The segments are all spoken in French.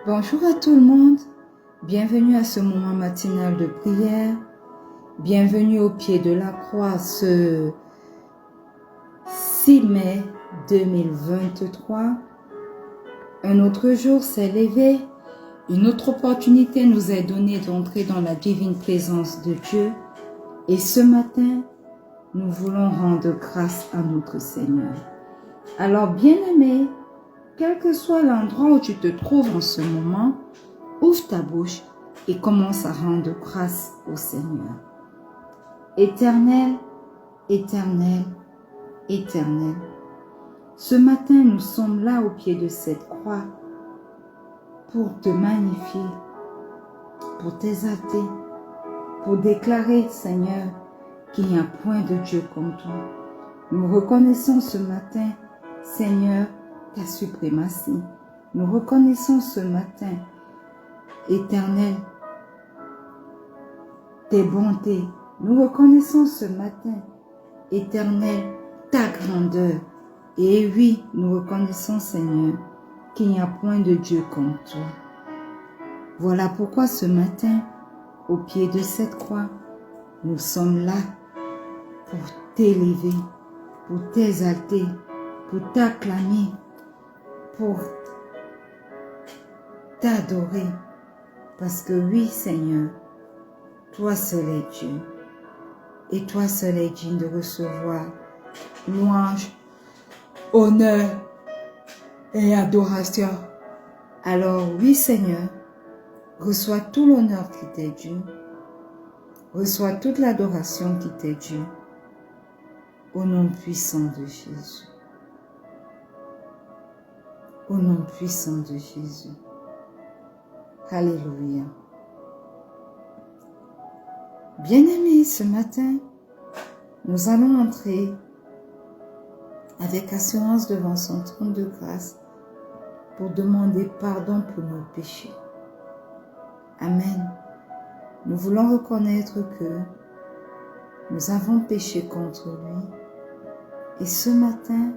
Bonjour à tout le monde, bienvenue à ce moment matinal de prière, bienvenue au pied de la croix ce 6 mai 2023. Un autre jour s'est levé, une autre opportunité nous est donnée d'entrer dans la divine présence de Dieu et ce matin, nous voulons rendre grâce à notre Seigneur. Alors bien-aimé, quel que soit l'endroit où tu te trouves en ce moment, ouvre ta bouche et commence à rendre grâce au Seigneur. Éternel, éternel, éternel, ce matin nous sommes là au pied de cette croix pour te magnifier, pour t'exalter, pour déclarer, Seigneur, qu'il n'y a point de Dieu comme toi. Nous reconnaissons ce matin, Seigneur, ta suprématie. Nous reconnaissons ce matin, Éternel, tes bontés. Nous reconnaissons ce matin, Éternel, ta grandeur. Et oui, nous reconnaissons, Seigneur, qu'il n'y a point de Dieu comme toi. Voilà pourquoi ce matin, au pied de cette croix, nous sommes là pour t'élever, pour t'exalter, pour t'acclamer, pour t'adorer. Parce que oui, Seigneur, toi seul es Dieu. Et toi seul es digne de recevoir louange, honneur et adoration. Alors oui, Seigneur, reçois tout l'honneur qui t'est dû. Reçois toute l'adoration qui t'est due. Au nom puissant de Jésus. Au nom puissant de Jésus. Alléluia. Bien-aimés, ce matin, nous allons entrer avec assurance devant son trône de grâce pour demander pardon pour nos péchés. Amen. Nous voulons reconnaître que nous avons péché contre lui et ce matin,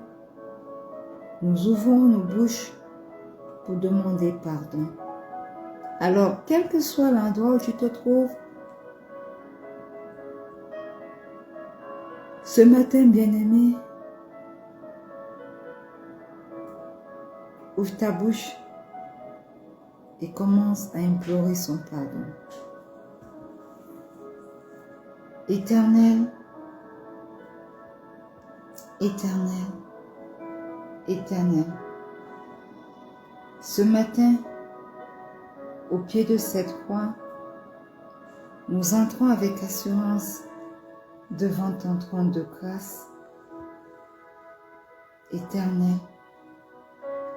nous ouvrons nos bouches pour demander pardon. Alors, quel que soit l'endroit où tu te trouves, ce matin, bien-aimé, ouvre ta bouche et commence à implorer son pardon. Éternel, éternel, éternel, ce matin, au pied de cette croix, nous entrons avec assurance devant ton trône de grâce, éternel,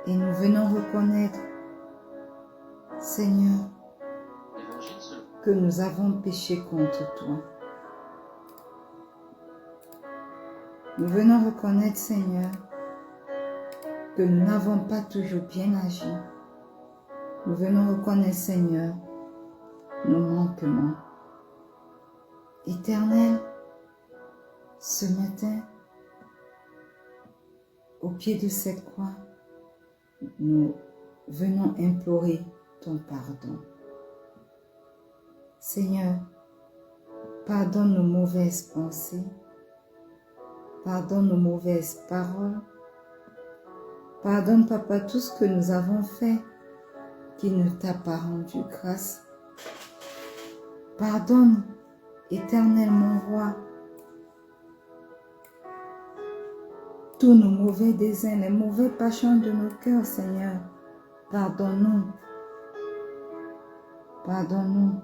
et nous venons reconnaître, Seigneur, que nous avons péché contre toi. Nous venons reconnaître, Seigneur, que nous n'avons pas toujours bien agi. Nous venons reconnaître, Seigneur, nos manquements. Éternel, ce matin, au pied de cette croix, nous venons implorer ton pardon. Seigneur, pardonne nos mauvaises pensées, pardonne nos mauvaises paroles, pardonne, Papa, tout ce que nous avons fait qui ne t'a pas rendu grâce. Pardonne, Éternel mon roi, tous nos mauvais désirs, les mauvais passions de nos cœurs, Seigneur. Pardonne-nous. Pardonne-nous.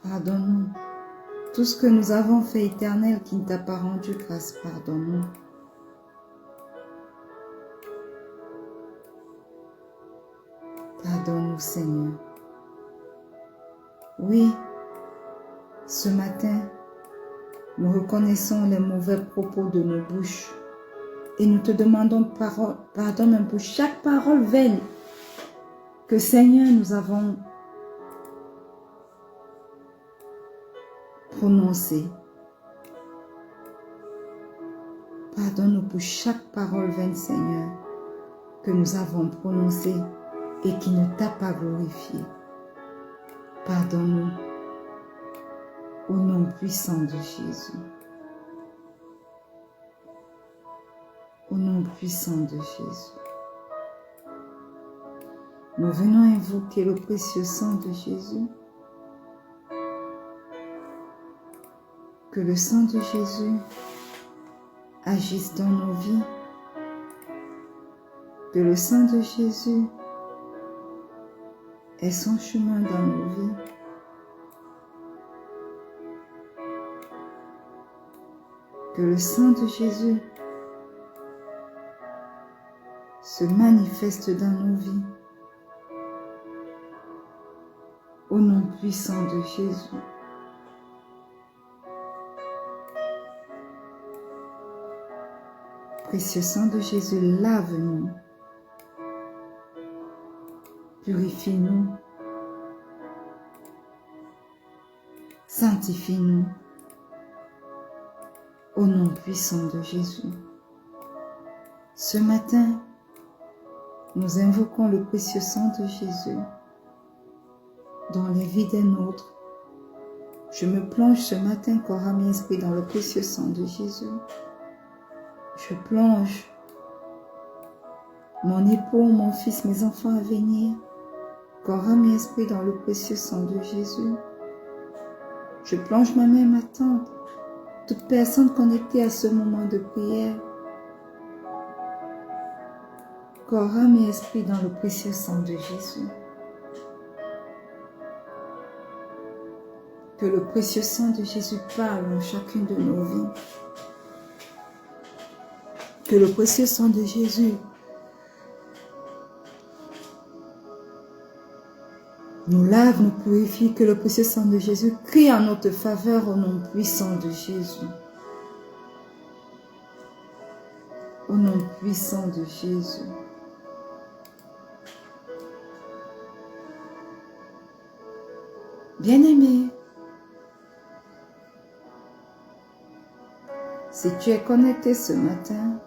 Pardonne-nous. Tout ce que nous avons fait, Éternel, qui ne t'a pas rendu grâce, pardonne-nous. Pardonne-nous, Seigneur. Oui, ce matin, Nous reconnaissons les mauvais propos de nos bouches et nous te demandons pardon pour chaque parole vaine que, Seigneur, nous avons prononcée. Pardonne-nous pour chaque parole vaine, Seigneur, que nous avons prononcée et qui ne t'a pas glorifié. Pardonne-nous au nom puissant de Jésus. Au nom puissant de Jésus. Nous venons invoquer le précieux sang de Jésus. Que le sang de Jésus agisse dans nos vies. Que le sang de Jésus ait son chemin dans nos vies. Que le sang de Jésus se manifeste dans nos vies. Au nom puissant de Jésus. Précieux sang de Jésus, lave-nous. Purifie-nous. Sanctifie-nous. Au nom puissant de Jésus. Ce matin, nous invoquons le précieux sang de Jésus dans les vies des nôtres. Je me plonge ce matin, corps, âme et esprit, dans le précieux sang de Jésus. Je plonge mon époux, mon fils, mes enfants à venir, corps, âme et esprit, dans le précieux sang de Jésus. Je plonge moi-même, ma tante, toute personne connectée à ce moment de prière, corps, âme et esprit, dans le précieux sang de Jésus. Que le précieux sang de Jésus parle en chacune de nos vies. Que le précieux sang de Jésus nous lave, nous purifie. Que le précieux sang de Jésus crie en notre faveur au nom puissant de Jésus. Au nom puissant de Jésus. Bien-aimé, si tu es connecté ce matin,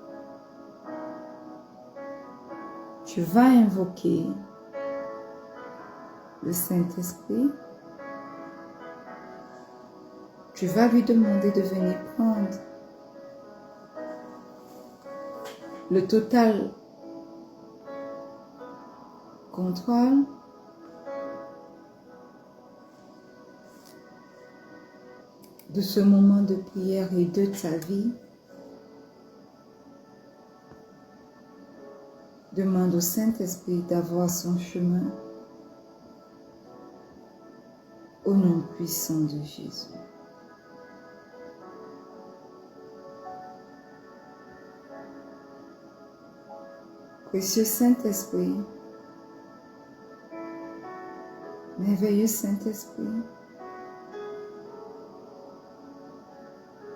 tu vas invoquer le Saint-Esprit. Tu vas lui demander de venir prendre le total contrôle de ce moment de prière et de ta vie. Demande au Saint-Esprit d'avoir son chemin au nom puissant de Jésus. Précieux Saint-Esprit, merveilleux Saint-Esprit,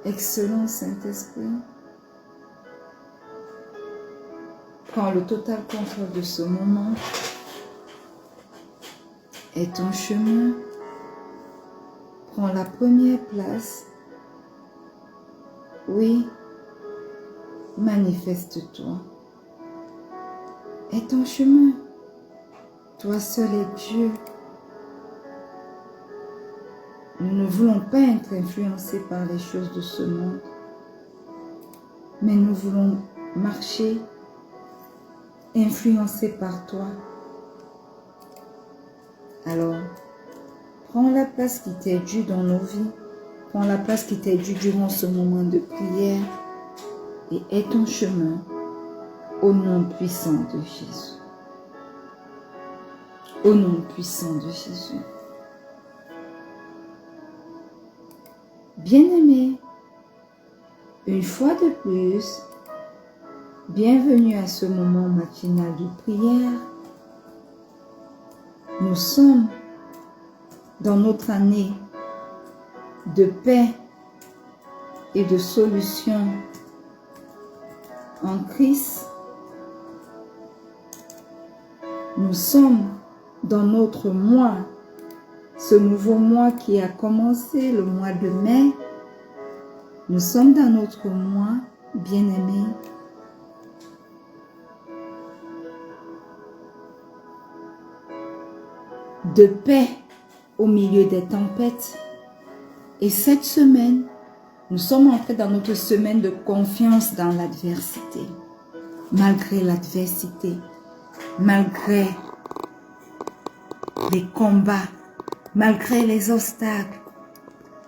excellent Saint-Esprit, prends le total contrôle de ce moment et ton chemin. Prends la première place. Oui, manifeste-toi. Et ton chemin, toi seul es Dieu. Nous ne voulons pas être influencés par les choses de ce monde, mais nous voulons marcher influencés par toi. Alors, prends la place qui t'est due dans nos vies. Prends la place qui t'est due durant ce moment de prière et aie ton chemin au nom puissant de Jésus. Au nom puissant de Jésus. Bien-aimé, une fois de plus, bienvenue à ce moment matinal de prière. Nous sommes dans notre année de paix et de solutions en Christ, nous sommes dans notre mois, ce nouveau mois qui a commencé le mois de mai. Nous sommes dans notre mois, bien-aimés. De paix au milieu des tempêtes. Et cette semaine, nous sommes entrés dans notre semaine de confiance dans l'adversité. Malgré l'adversité, malgré les combats, malgré les obstacles,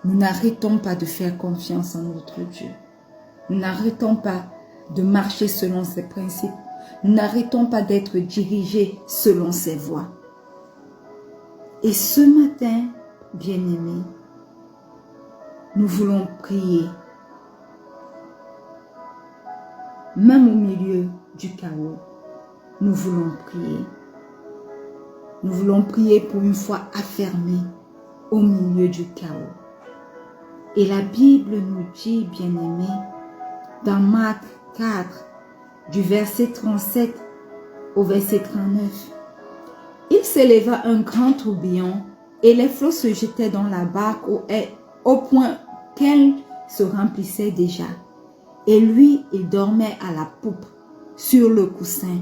nous n'arrêtons pas de faire confiance en notre Dieu. Nous n'arrêtons pas de marcher selon ses principes. Nous n'arrêtons pas d'être dirigés selon ses voies. Et ce matin, bien-aimés, nous voulons prier. Même au milieu du chaos, nous voulons prier. Nous voulons prier pour une foi affermée au milieu du chaos. Et la Bible nous dit, bien-aimés, dans Marc 4, du verset 37 au verset 39, il s'éleva un grand tourbillon et les flots se jetaient dans la barque au point qu'elle se remplissait déjà. Et lui, il dormait à la poupe, sur le coussin.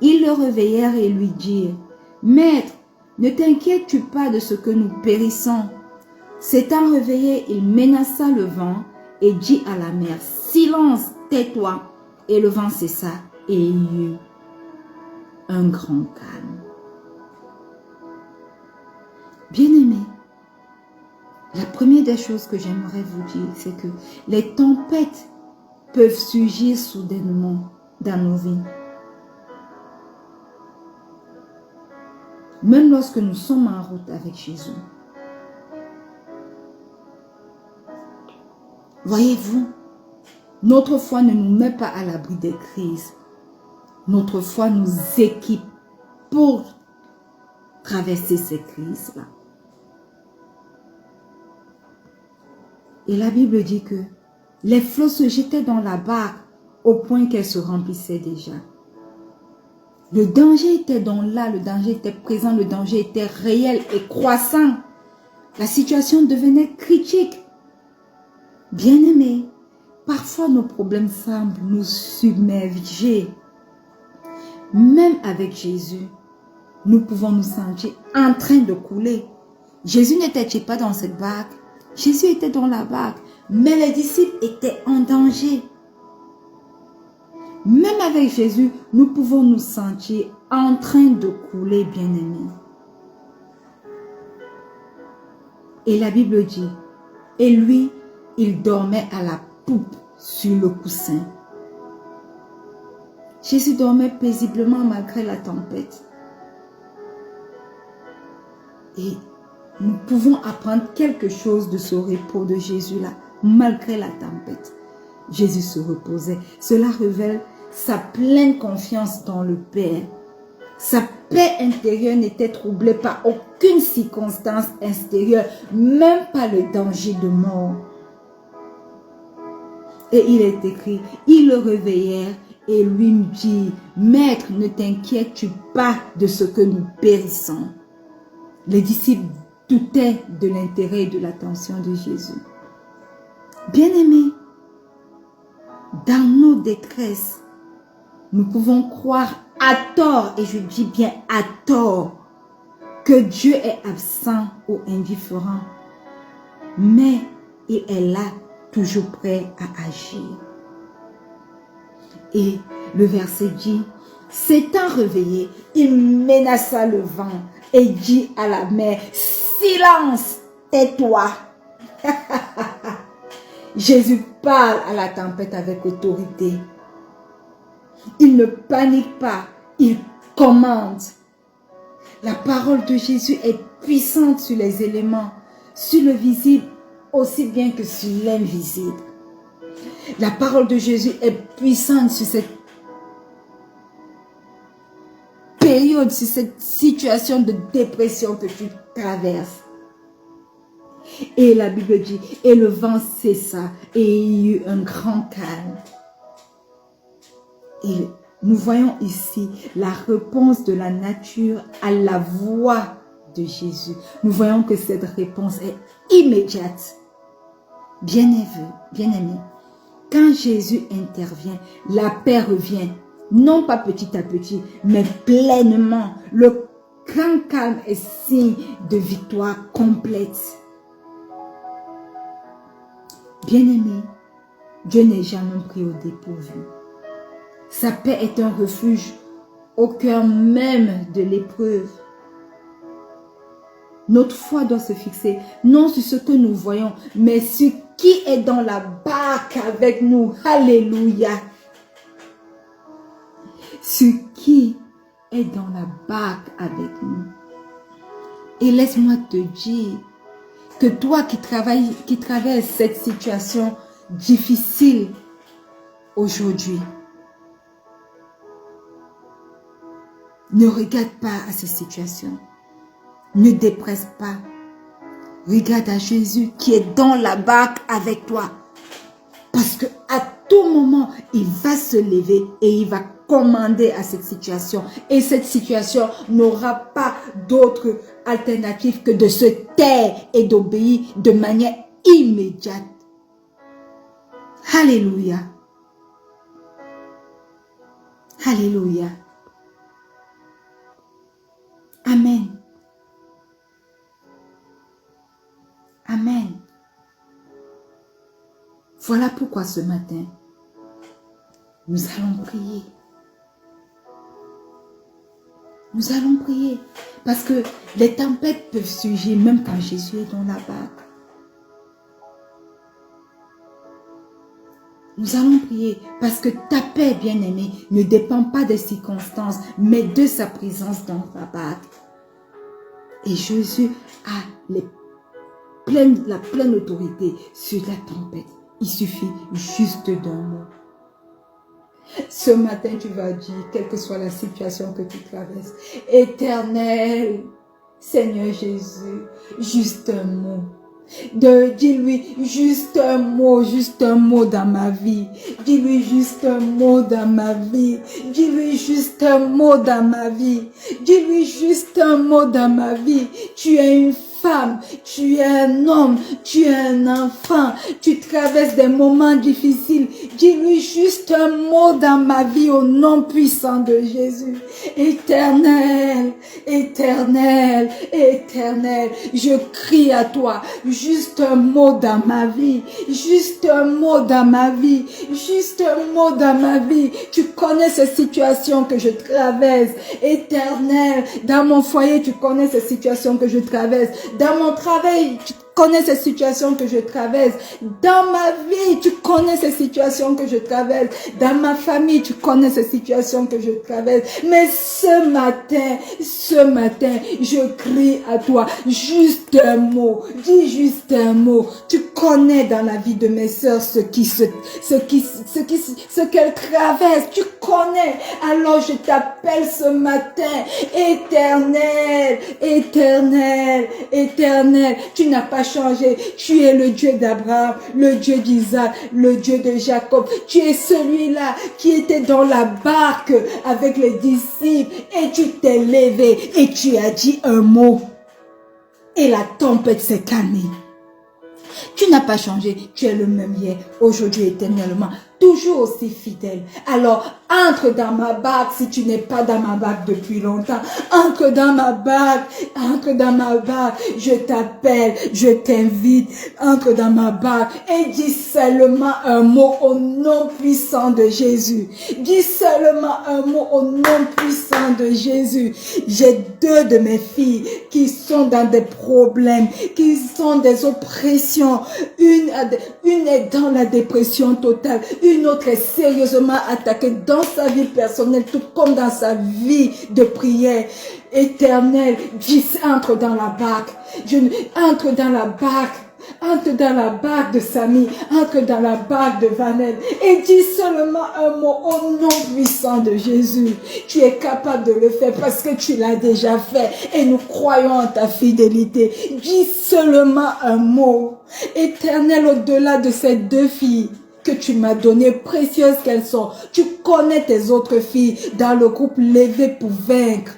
Ils le réveillèrent et lui dirent, « Maître, ne t'inquiètes-tu pas de ce que nous périssons ?» S'étant réveillé, il menaça le vent et dit à la mer, « Silence, tais-toi !» Et le vent cessa et il y eut un grand calme. Bien-aimés, la première des choses que j'aimerais vous dire, c'est que les tempêtes peuvent surgir soudainement dans nos vies. Même lorsque nous sommes en route avec Jésus. Voyez-vous, notre foi ne nous met pas à l'abri des crises. Notre foi nous équipe pour traverser ces crises-là. Et la Bible dit que les flots se jetaient dans la barque au point qu'elle se remplissait déjà. Le danger était donc là, le danger était présent, le danger était réel et croissant. La situation devenait critique. Bien-aimés, parfois nos problèmes semblent nous submerger. Même avec Jésus, nous pouvons nous sentir en train de couler. Jésus n'était pas dans cette barque. Jésus était dans la barque, mais les disciples étaient en danger. Même avec Jésus, nous pouvons nous sentir en train de couler, bien-aimés. Et la Bible dit, et lui, il dormait à la poupe sur le coussin. Jésus dormait paisiblement malgré la tempête. Et nous pouvons apprendre quelque chose de ce repos de Jésus-là, malgré la tempête. Jésus se reposait. Cela révèle sa pleine confiance dans le Père. Sa paix intérieure n'était troublée par aucune circonstance extérieure, même pas le danger de mort. Et il est écrit, ils le réveillèrent et lui dit, « Maître, ne t'inquiètes-tu pas de ce que nous périssons ?» Les disciples doutaient de l'intérêt et de l'attention de Jésus. Bien-aimés, dans nos détresses, nous pouvons croire à tort, et je dis bien à tort, que Dieu est absent ou indifférent. Mais il est là, toujours prêt à agir. Et le verset dit, s'étant réveillé, il menaça le vent et dit à la mer, silence, tais-toi. Jésus parle à la tempête avec autorité. Il ne panique pas, il commande. La parole de Jésus est puissante sur les éléments, sur le visible aussi bien que sur l'invisible. La parole de Jésus est puissante sur cette période, sur cette situation de dépression que tu traverses. Et la Bible dit, et le vent cessa, et il y eut un grand calme. Et nous voyons ici la réponse de la nature à la voix de Jésus. Nous voyons que cette réponse est immédiate. Bien-aimé, quand Jésus intervient, la paix revient, non pas petit à petit, mais pleinement. Le grand calme est signe de victoire complète. Bien-aimé, Dieu n'est jamais pris au dépourvu. Sa paix est un refuge au cœur même de l'épreuve. Notre foi doit se fixer non sur ce que nous voyons, mais sur qui est dans la barque avec nous. Alléluia. Sur qui est dans la barque avec nous. Et laisse-moi te dire que toi qui traverses cette situation difficile aujourd'hui, ne regarde pas à cette situation. Ne dépresse pas. Regarde à Jésus qui est dans la barque avec toi. Parce que à tout moment, il va se lever et il va commander à cette situation. Et cette situation n'aura pas d'autre alternative que de se taire et d'obéir de manière immédiate. Alléluia. Alléluia. Amen. Amen. Voilà pourquoi ce matin, nous allons prier. Nous allons prier. Parce que les tempêtes peuvent surgir même quand Jésus est dans la barque. Nous allons prier parce que ta paix, bien-aimée, ne dépend pas des circonstances, mais de sa présence dans la barque. Et Jésus a la pleine autorité sur la tempête. Il suffit juste d'un mot. Ce matin, tu vas dire, quelle que soit la situation que tu traverses, Éternel, Seigneur Jésus, juste un mot. Dis-lui juste un mot dans ma vie. Dis-lui juste un mot dans ma vie. Dis-lui juste un mot dans ma vie. Dis-lui juste un mot dans ma vie. Tu es une femme, tu es un homme, tu es un enfant, tu traverses des moments difficiles. Dis-lui juste un mot dans ma vie au nom puissant de Jésus. Éternel, éternel, éternel, je crie à toi, juste un mot dans ma vie, juste un mot dans ma vie, juste un mot dans ma vie. Tu connais ces situations que je traverse. Éternel, dans mon foyer, tu connais ces situations que je traverse. Dans mon travail, tu connais ces situations que je traverse. Dans ma vie, tu connais ces situations que je traverse. Dans ma famille, tu connais ces situations que je traverse. Mais ce matin, je crie à toi, juste un mot. Dis juste un mot. Tu connais dans la vie de mes sœurs ce qu'elles traversent. Tu connais. Alors je t'appelle ce matin. Éternel, éternel, éternel. Tu n'as pas changé. Tu es le Dieu d'Abraham, le Dieu d'Isaac, le Dieu de Jacob. Tu es celui-là qui était dans la barque avec les disciples et tu t'es levé et tu as dit un mot et la tempête s'est calmée. Tu n'as pas changé. Tu es le même hier, aujourd'hui, éternellement. Toujours aussi fidèle. Alors, entre dans ma barque si tu n'es pas dans ma barque depuis longtemps. Entre dans ma barque. Entre dans ma barque. Je t'appelle, je t'invite. Entre dans ma barque et dis seulement un mot au nom puissant de Jésus. Dis seulement un mot au nom puissant de Jésus. J'ai deux de mes filles qui sont dans des problèmes, qui sont des oppressions. Une est dans la dépression totale. Une autre est sérieusement attaquée dans sa vie personnelle, tout comme dans sa vie de prière. Éternel, dis, entre dans la barque. Entre dans la barque. Entre dans la barque de Samy, entre dans la barque de Vanel et dis seulement un mot au nom puissant de Jésus. Tu es capable de le faire parce que tu l'as déjà fait et nous croyons en ta fidélité. Dis seulement un mot. Éternel, au-delà de ces deux filles que tu m'as données, précieuses qu'elles sont, tu connais tes autres filles dans le groupe Levé pour vaincre.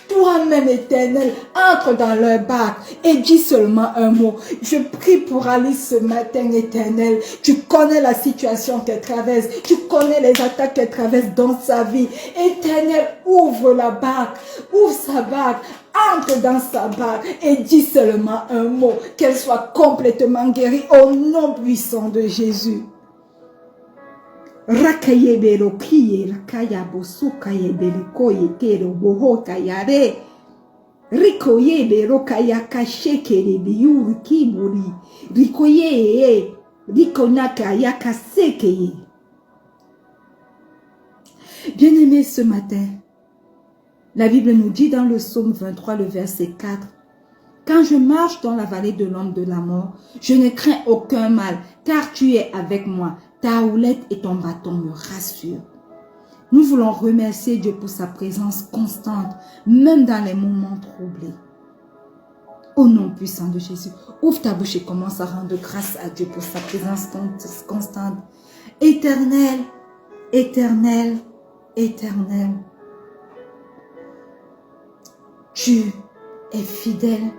Toi-même, Éternel, entre dans leur barque et dis seulement un mot. Je prie pour Alice ce matin, Éternel. Tu connais la situation qu'elle traverse. Tu connais les attaques qu'elle traverse dans sa vie. Éternel, ouvre la barque. Ouvre sa barque. Entre dans sa barque et dis seulement un mot. Qu'elle soit complètement guérie au nom puissant de Jésus. Rakayebelo kiye rakayabo sukayebele koyekero boho kayare rikoyebelo kayaka shekere biyuru kiburi rikoye rikonaka yaka sekeye. Bien-aimés, ce matin, la Bible nous dit dans le psaume 23, le verset 4, « Quand je marche dans la vallée de l'ombre de la mort, je ne crains aucun mal, car tu es avec moi. Ta houlette et ton bâton me rassurent. » Nous voulons remercier Dieu pour sa présence constante, même dans les moments troublés. Au nom puissant de Jésus, ouvre ta bouche et commence à rendre grâce à Dieu pour sa présence constante. Éternel, éternel, éternel, tu es fidèle.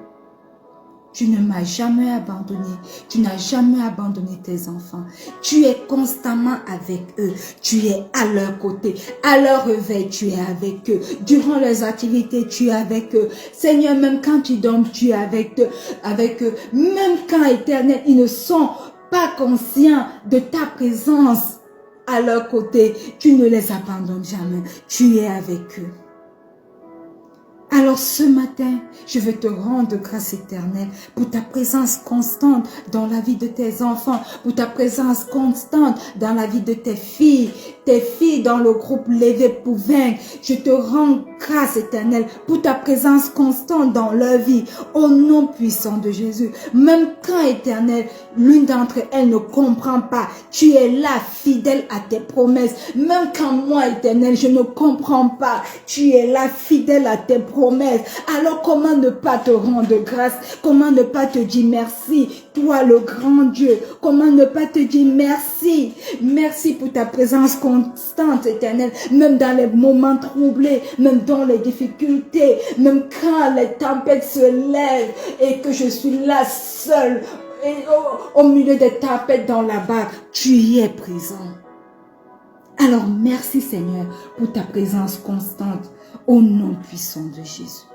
Tu ne m'as jamais abandonné. Tu n'as jamais abandonné tes enfants. Tu es constamment avec eux. Tu es à leur côté. À leur réveil, tu es avec eux. Durant leurs activités, tu es avec eux. Seigneur, même quand tu dors, tu es avec eux. Même quand, Éternel, ils ne sont pas conscients de ta présence à leur côté, tu ne les abandonnes jamais. Tu es avec eux. Alors ce matin, je veux te rendre grâce éternelle pour ta présence constante dans la vie de tes enfants, pour ta présence constante dans la vie de tes filles dans le groupe Levé pour vaincre. Je te rends grâce éternelle pour ta présence constante dans leur vie, au nom puissant de Jésus. Même quand éternel, l'une d'entre elles ne comprend pas, tu es là fidèle à tes promesses. Même quand moi éternel, je ne comprends pas, tu es là fidèle à tes promesses. Alors comment ne pas te rendre grâce? Comment ne pas te dire merci? Toi le grand Dieu, comment ne pas te dire merci? Merci pour ta présence constante éternelle, même dans les moments troublés, même dans les difficultés, même quand les tempêtes se lèvent et que je suis là seule et au milieu des tempêtes dans la barque, tu y es présent. Alors merci Seigneur pour ta présence constante au nom puissant de Jésus.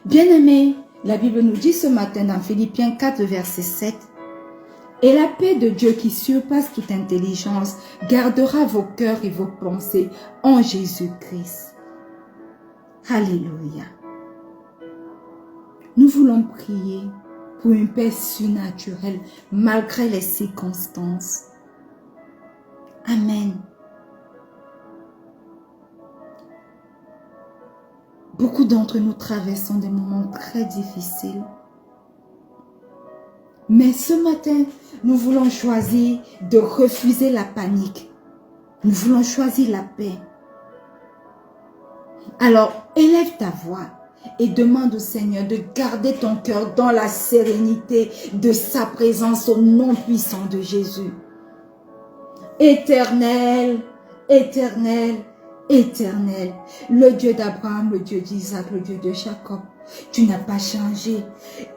Bien-aimés, la Bible nous dit ce matin dans Philippiens 4, verset 7, « Et la paix de Dieu qui surpasse toute intelligence gardera vos cœurs et vos pensées en Jésus-Christ. » Alléluia. Nous voulons prier pour une paix surnaturelle malgré les circonstances. Amen. Beaucoup d'entre nous traversons des moments très difficiles. Mais ce matin, nous voulons choisir de refuser la panique. Nous voulons choisir la paix. Alors, élève ta voix et demande au Seigneur de garder ton cœur dans la sérénité de sa présence au nom puissant de Jésus. Éternel, éternel, éternel, le Dieu d'Abraham, le Dieu d'Isaac, le Dieu de Jacob, tu n'as pas changé.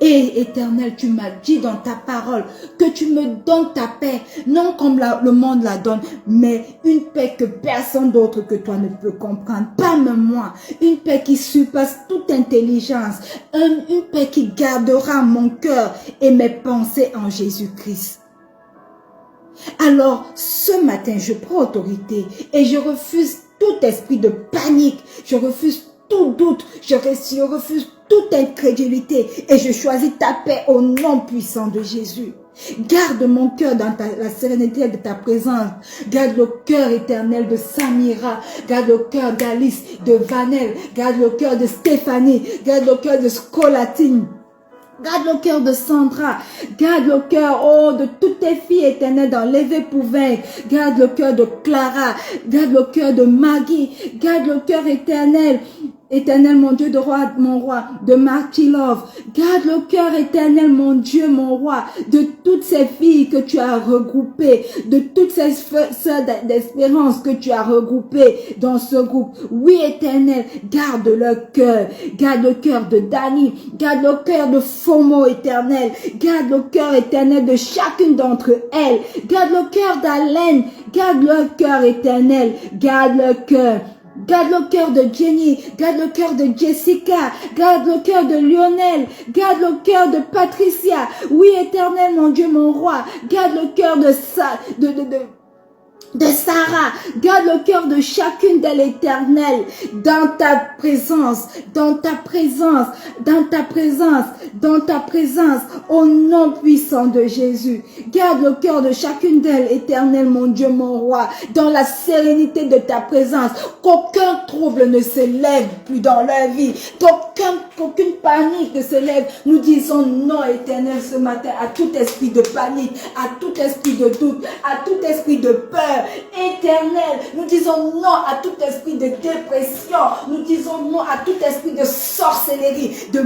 Et éternel, tu m'as dit dans ta parole que tu me donnes ta paix, non comme le monde la donne, mais une paix que personne d'autre que toi ne peut comprendre, pas même moi. Une paix qui surpasse toute intelligence, une paix qui gardera mon cœur et mes pensées en Jésus-Christ. Alors, ce matin, je prends autorité et je refuse tout esprit de panique. Je refuse tout doute. Je refuse toute incrédulité et je choisis ta paix au nom puissant de Jésus. Garde mon cœur dans la sérénité de ta présence. Garde le cœur éternel de Samira. Garde le cœur d'Alice, de Vanel. Garde le cœur de Stéphanie. Garde le cœur de Scolatine. Garde le cœur de Sandra. Garde le cœur, oh, de toutes tes filles éternelles dans l'éveil pour vaincre. Garde le cœur de Clara. Garde le cœur de Maggie. Garde le cœur éternel. Éternel, mon Dieu, de roi, mon roi, de Marty Love. Garde le cœur éternel, mon Dieu, mon roi, de toutes ces filles que tu as regroupées, de toutes ces sœurs d'espérance que tu as regroupées dans ce groupe. Oui, éternel, garde le cœur. Garde le cœur de Dani. Garde le cœur de Fomo, éternel. Garde le cœur éternel de chacune d'entre elles. Garde le cœur d'Alain. Garde le cœur éternel. Garde le cœur. Garde le cœur de Jenny, garde le cœur de Jessica, garde le cœur de Lionel, garde le cœur de Patricia. Oui, éternel, mon Dieu, mon roi, garde le cœur de Sarah, garde le cœur de chacune d'elles, éternelle, dans ta présence, dans ta présence, dans ta présence, dans ta présence, au nom puissant de Jésus. Garde le cœur de chacune d'elles, éternel, mon Dieu, mon roi, dans la sérénité de ta présence, qu'aucun trouble ne se lève plus dans leur vie, qu'aucune panique ne se lève. Nous disons non, éternel, ce matin, à tout esprit de panique, à tout esprit de doute, à tout esprit de peur, éternel, nous disons non à tout esprit de dépression, nous disons non à tout esprit de sorcellerie, de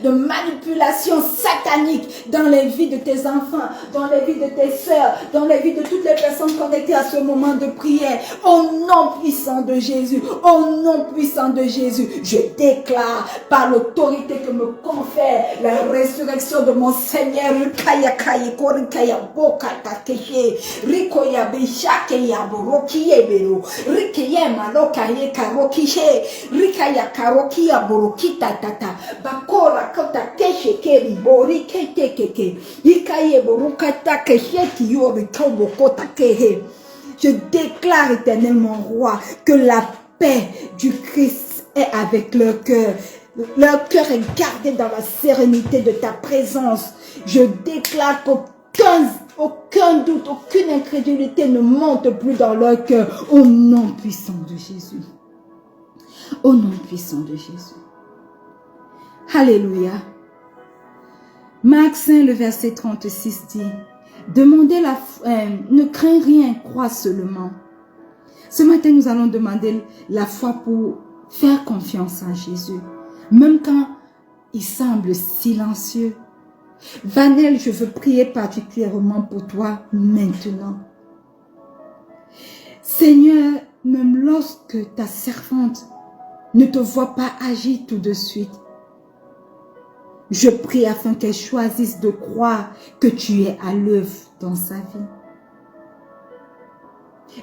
manipulation satanique dans les vies de tes enfants, dans les vies de tes sœurs, dans les vies de toutes les personnes connectées à ce moment de prière. Au nom puissant de Jésus, au nom puissant de Jésus, je déclare par l'autorité que me confère la résurrection de mon Seigneur, Shakeya Borokiye Bero, Rikeye Malokaye Karokihe, Rikaya Karokia Borokita Tata, Bakora Kota Keshe Keri Bori Kete Keke, Ikaye Borokata Keshe Kiyori Kobokota Kehe. Je déclare, éternel mon roi, que la paix du Christ est avec leur cœur. Leur cœur est gardé dans la sérénité de ta présence. Je déclare qu'aucun doute, aucune incrédulité ne monte plus dans leur cœur. Au nom puissant de Jésus. Au nom puissant de Jésus. Alléluia. Marc 5, le verset 36 dit, demandez ne crains rien, crois seulement. Ce matin, nous allons demander la foi pour faire confiance en Jésus. Même quand il semble silencieux. Vanel, je veux prier particulièrement pour toi maintenant. Seigneur, même lorsque ta servante ne te voit pas agir tout de suite, je prie afin qu'elle choisisse de croire que tu es à l'œuvre dans sa vie.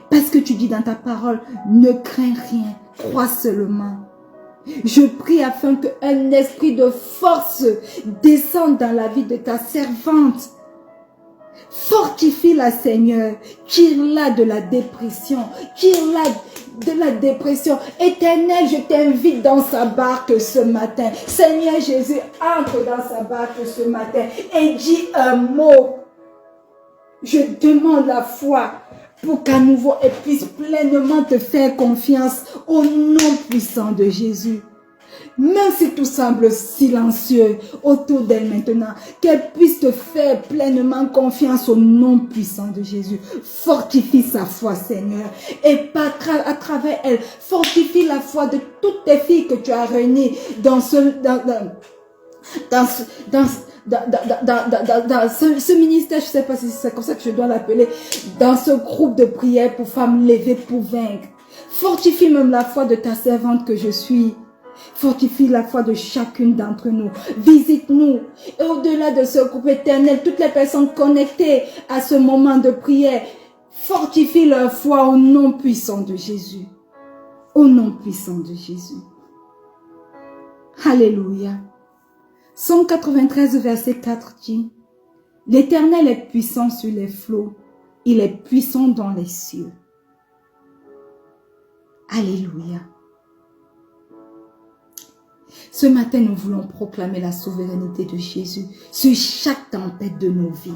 Parce que tu dis dans ta parole, ne crains rien, crois seulement. Je prie afin qu'un esprit de force descende dans la vie de ta servante. Fortifie-la, Seigneur. Tire-la de la dépression. Tire-la de la dépression. Éternel, je t'invite dans sa barque ce matin. Seigneur Jésus, entre dans sa barque ce matin et dis un mot. Je demande la foi pour qu'à nouveau elle puisse pleinement te faire confiance au nom puissant de Jésus. Même si tout semble silencieux autour d'elle maintenant, qu'elle puisse te faire pleinement confiance au nom puissant de Jésus. Fortifie sa foi, Seigneur. Et à travers elle, fortifie la foi de toutes tes filles que tu as réunies dans ce ministère, je ne sais pas si c'est comme ça que je dois l'appeler, dans ce groupe de prière pour femmes levées pour vaincre. Fortifie même la foi de ta servante que je suis. Fortifie la foi de chacune d'entre nous. Visite-nous. Et au-delà de ce groupe éternel, toutes les personnes connectées à ce moment de prière, fortifie leur foi au nom puissant de Jésus. Au nom puissant de Jésus. Alléluia. Psaume 93, verset 4 dit, « L'Éternel est puissant sur les flots, il est puissant dans les cieux. » Alléluia. Ce matin, nous voulons proclamer la souveraineté de Jésus sur chaque tempête de nos vies.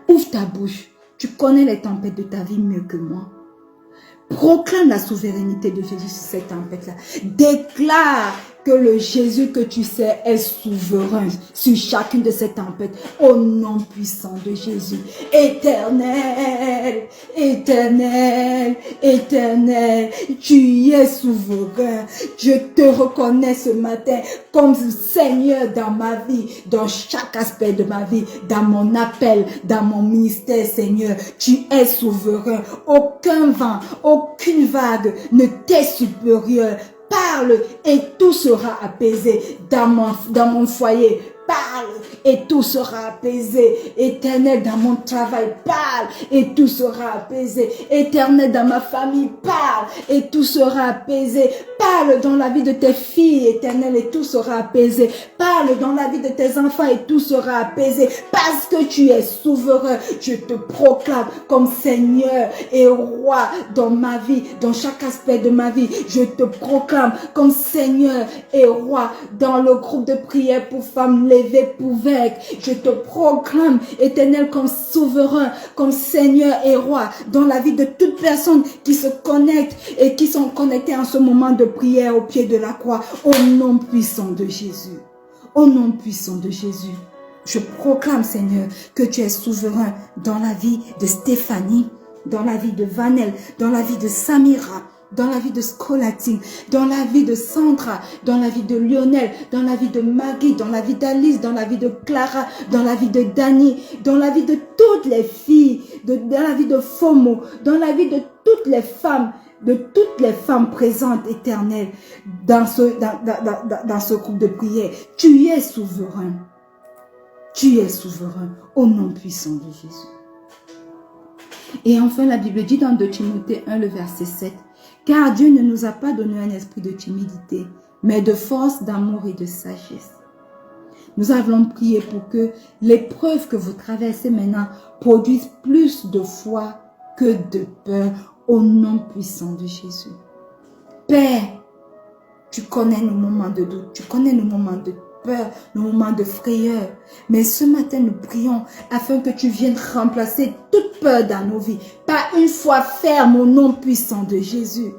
Ouvre ta bouche, tu connais les tempêtes de ta vie mieux que moi. Proclame la souveraineté de Jésus sur cette tempête-là. Déclare que le Jésus que tu sais est souverain sur chacune de ces tempêtes. Au nom puissant de Jésus. Éternel, éternel, éternel, tu es souverain. Je te reconnais ce matin comme Seigneur dans ma vie, dans chaque aspect de ma vie, dans mon appel, dans mon ministère, Seigneur. Tu es souverain. Aucun vent, aucune vague ne t'est supérieur. Parle et tout sera apaisé dans mon foyer. Parle et tout sera apaisé. Éternel, dans mon travail, parle et tout sera apaisé. Éternel, dans ma famille, parle et tout sera apaisé. Parle dans la vie de tes filles, Éternel, et tout sera apaisé. Parle dans la vie de tes enfants et tout sera apaisé. Parce que tu es souverain, je te proclame comme Seigneur et Roi dans ma vie, dans chaque aspect de ma vie. Je te proclame comme Seigneur et Roi dans le groupe de prière pour femmes levées pour vaincre. Je te proclame, Éternel, comme souverain, comme Seigneur et Roi dans la vie de toute personne qui se connecte et qui sont connectées en ce moment de prière au pied de la croix. Au nom puissant de Jésus. Au nom puissant de Jésus. Je proclame, Seigneur, que tu es souverain dans la vie de Stéphanie, dans la vie de Vanel, dans la vie de Samira, dans la vie de Scolatine, dans la vie de Sandra, dans la vie de Lionel, dans la vie de Maggie, dans la vie d'Alice, dans la vie de Clara, dans la vie de Dani, dans la vie de toutes les filles, dans la vie de Fomo, dans la vie de toutes les femmes présentes, Éternel, dans ce groupe de prière. Tu es souverain. Tu es souverain au nom puissant de Jésus. Et enfin, la Bible dit dans 2 Timothée 1, le verset 7, « Car Dieu ne nous a pas donné un esprit de timidité, mais de force, d'amour et de sagesse. » Nous allons prier pour que l'épreuve que vous traversez maintenant produise plus de foi que de peur au nom puissant de Jésus. Père, tu connais nos moments de doute, tu connais nos moments de peur, nos moments de frayeur. Mais ce matin, nous prions afin que tu viennes remplacer toute peur dans nos vies. Pas une foi ferme au nom puissant de Jésus.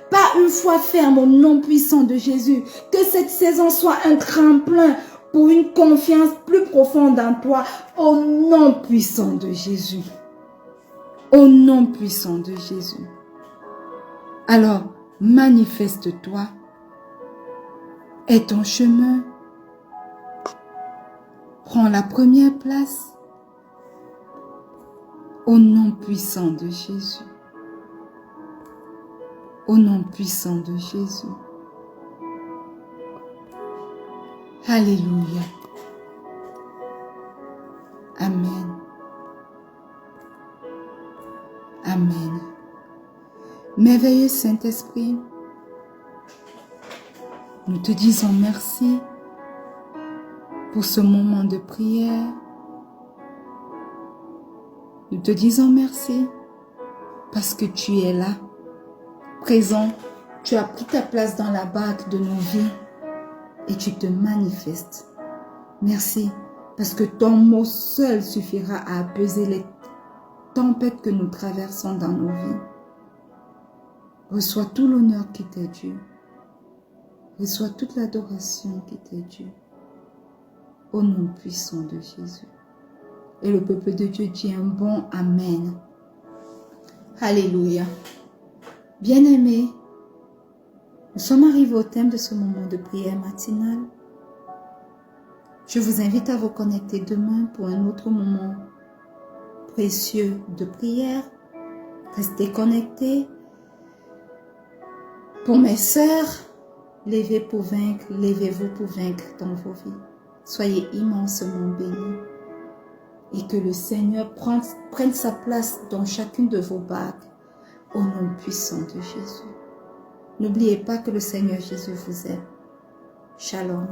Pas une foi ferme au nom puissant de Jésus. Que cette saison soit un tremplin pour une confiance plus profonde en toi au nom puissant de Jésus. Au nom puissant de Jésus. Alors, manifeste-toi. Et ton chemin prend la première place au nom puissant de Jésus. Au nom puissant de Jésus. Alléluia. Amen. Amen. Merveilleux Saint-Esprit, nous te disons merci pour ce moment de prière. Nous te disons merci parce que tu es là, présent. Tu as pris ta place dans la barque de nos vies et tu te manifestes. Merci parce que ton mot seul suffira à apaiser les tempêtes que nous traversons dans nos vies. Reçois tout l'honneur qui t'est dû. Reçois toute l'adoration qui t'est due. Au nom puissant de Jésus. Et le peuple de Dieu dit un bon Amen. Alléluia. Bien-aimés, nous sommes arrivés au thème de ce moment de prière matinale. Je vous invite à vous connecter demain pour un autre moment précieux de prière. Restez connectés. Pour mes sœurs, levez pour vaincre, levez-vous pour vaincre dans vos vies. Soyez immensément bénis et que le Seigneur prenne sa place dans chacune de vos barques au nom puissant de Jésus. N'oubliez pas que le Seigneur Jésus vous aime. Shalom.